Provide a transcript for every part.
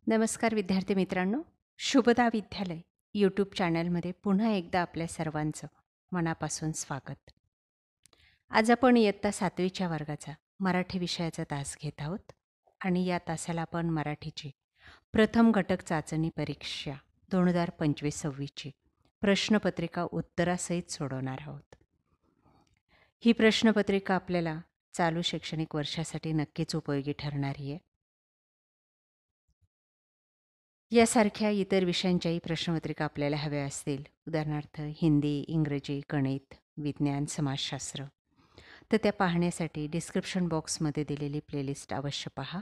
नमस्कार विद्यार्थी मित्रांनो, शुभदा विद्यालय यूट्यूब चॅनलमध्ये पुन्हा एकदा आपल्या सर्वांचं मनापासून स्वागत. आज आपण इयत्ता 7वीच्या वर्गाचा मराठी विषयाचा तास घेत आहोत आणि या तासाला आपण मराठीची प्रथम घटक चाचणी परीक्षा 2025-26ची प्रश्नपत्रिका उत्तरासहित सोडवणार आहोत. ही प्रश्नपत्रिका आपल्याला चालू शैक्षणिक वर्षासाठी नक्कीच उपयोगी ठरणारी आहे. यासारख्या इतर विषयांच्याही प्रश्नपत्रिका आपल्याला हव्या असतील, उदाहरणार्थ हिंदी, इंग्रजी, गणित, विज्ञान, समाजशास्त्र, तर त्या पाहण्यासाठी डिस्क्रिप्शन बॉक्समध्ये दिलेली प्लेलिस्ट अवश्य पहा.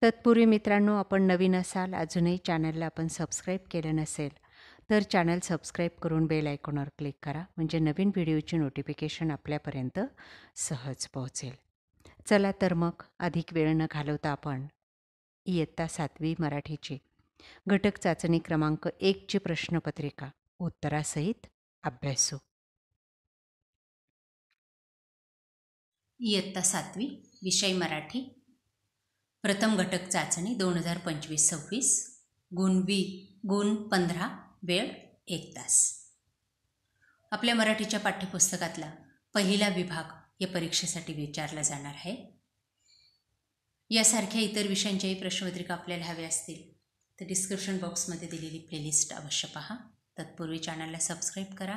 तत्पूर्वी मित्रांनो, आपण नवीन असाल, अजूनही चॅनलला आपण सबस्क्राईब केलं नसेल तर चॅनल सबस्क्राईब करून बेल आयकॉनवर क्लिक करा, म्हणजे नवीन व्हिडिओची नोटिफिकेशन आपल्यापर्यंत सहज पोहोचेल. चला तर मग अधिक वेळ न घालवता आपण इयत्ता 7वी मराठीची घटक चाचणी क्रमांक 1ची प्रश्नपत्रिका उत्तरासहित अभ्यासू. इयत्ता 7वी विषय मराठी प्रथम घटक चाचणी 2025-26 गुण 15 वेळ 1 तास. आपल्या मराठीच्या पाठ्यपुस्तकातला पहिला विभाग या परीक्षेसाठी विचारला जाणार आहे. यासारख्या इतर विषयांच्याही प्रश्नपत्रिका आपल्याला हव्या असतील तर डिस्क्रिप्शन बॉक्समध्ये दिलेली प्लेलिस्ट अवश्य पहा. तत्पूर्वी चॅनलला सबस्क्राईब करा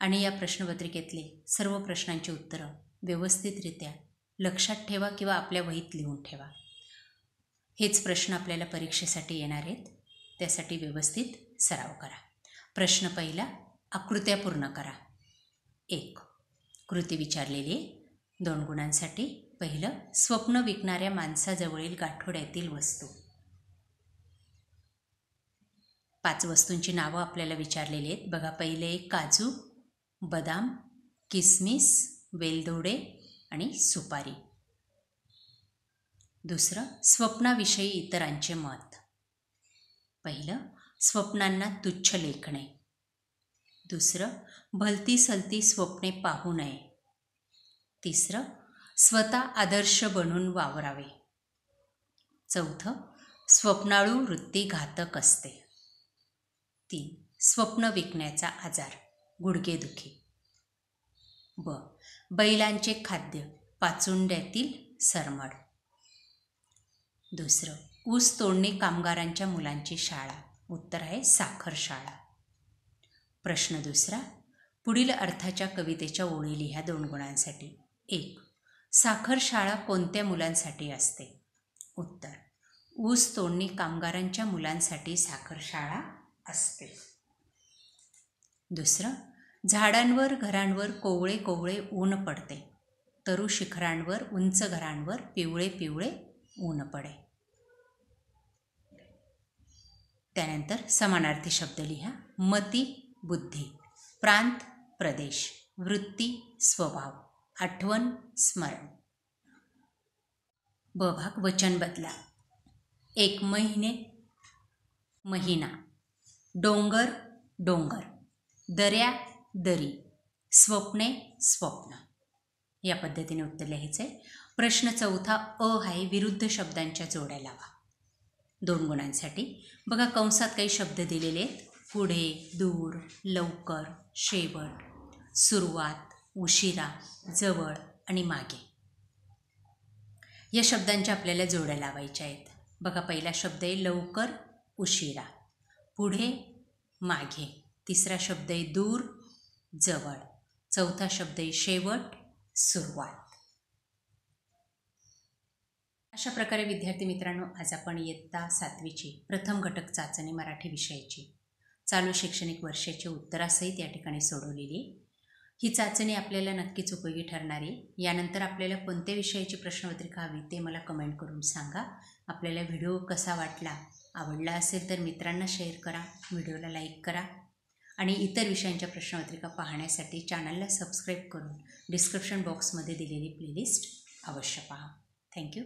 आणि या प्रश्नपत्रिकेतले सर्व प्रश्नांची उत्तरं व्यवस्थितरित्या लक्षात ठेवा किंवा आपल्या वहीत लिहून ठेवा. हेच प्रश्न आपल्याला परीक्षेसाठी येणार आहेत, त्यासाठी व्यवस्थित सराव करा. प्रश्न पहिला, आकृत्या पूर्ण करा. 1 कृती विचारलेली 2 गुणांसाठी. पहिलं, स्वप्न विकणाऱ्या माणसाजवळील गाठोड्यातील वस्तू. 5 वस्तूंची नावं आपल्याला विचारलेली आहेत. बघा, पहिले काजू, बदाम, किसमिस, वेलदोडे आणि सुपारी. दुसरं, स्वप्नाविषयी इतरांचे मत. पहिलं, स्वप्नांना तुच्छ लेखणे. दुसरं, भलती सलती स्वप्ने पाहू नये. तिसरं, स्वतः आदर्श बनून वावरावे. चौथं, स्वप्नाळू वृत्ती घातक असते. 3 स्वप्न विकण्याचा आजार, गुडघेदुखी. बैलांचे खाद्य, पाचुंड्यातील सरमड. दुसरं, ऊस तोडणी कामगारांच्या मुलांची शाळा. उत्तर आहे साखर शाळा. प्रश्न दुसरा, पुढील अर्थाच्या कवितेच्या ओळी लिहा 2 गुणांसाठी. 1 साखर शाळा कोणत्या मुलांसाठी असते? उत्तर, ऊस तोडणी कामगारांच्या मुलांसाठी साखर शाळा असते. दुसरं, झाडांवर घरांवर कोवळे कोवळे ऊन पडते, तरु शिखरांवर उंच घरांवर पिवळे पिवळे ऊन पडे. त्यानंतर समानार्थी शब्द लिहा. मती बुद्धी, प्रांत प्रदेश, वृत्ती स्वभाव, आठवण स्मरण. ब भाग, वचन बदला. 1 महिना, डोंगर डोंगर, दऱ्या दरी, स्वप्ने स्वप्न. या पद्धतीने उत्तर लिहायचं आहे. प्रश्न चौथा अ आहे, विरुद्ध शब्दांच्या जोड्या लावा 2 गुणांसाठी. बघा, कंसात काही शब्द दिलेले आहेत. पुढे, दूर, लवकर, शेवट, सुरुवात, उशिरा, जवळ आणि मागे. या शब्दांच्या आपल्याला जोड्या लावायच्या आहेत. बघा, पहिला शब्द आहे लवकर उशिरा, पुढे मागे, तिसरा शब्द आहे दूर जवळ, चौथा शब्द आहे शेवट सुरुवात. अशा प्रकारे विद्यार्थी मित्रांनो, आज आपण इयत्ता 7वीची प्रथम घटक चाचणी मराठी विषयाची चालू शैक्षणिक वर्षाची उत्तरासहित या ठिकाणी सोडवलेली. ही चाचणी आपल्याला नक्कीच उपयोगी ठरणारी. यानंतर आपल्याला कोणत्या विषयाची प्रश्नपत्रिका हवी ते मला कमेंट करून सांगा. आपल्याला व्हिडिओ कसा वाटला, आवडला असेल तर मित्रांना शेअर करा, व्हिडिओला लाईक करा आणि इतर विषयांच्या प्रश्नपत्रिका पाहण्यासाठी चॅनलला सबस्क्राईब करून डिस्क्रिप्शन बॉक्समध्ये दिलेली प्लेलिस्ट अवश्य पहा. थँक्यू.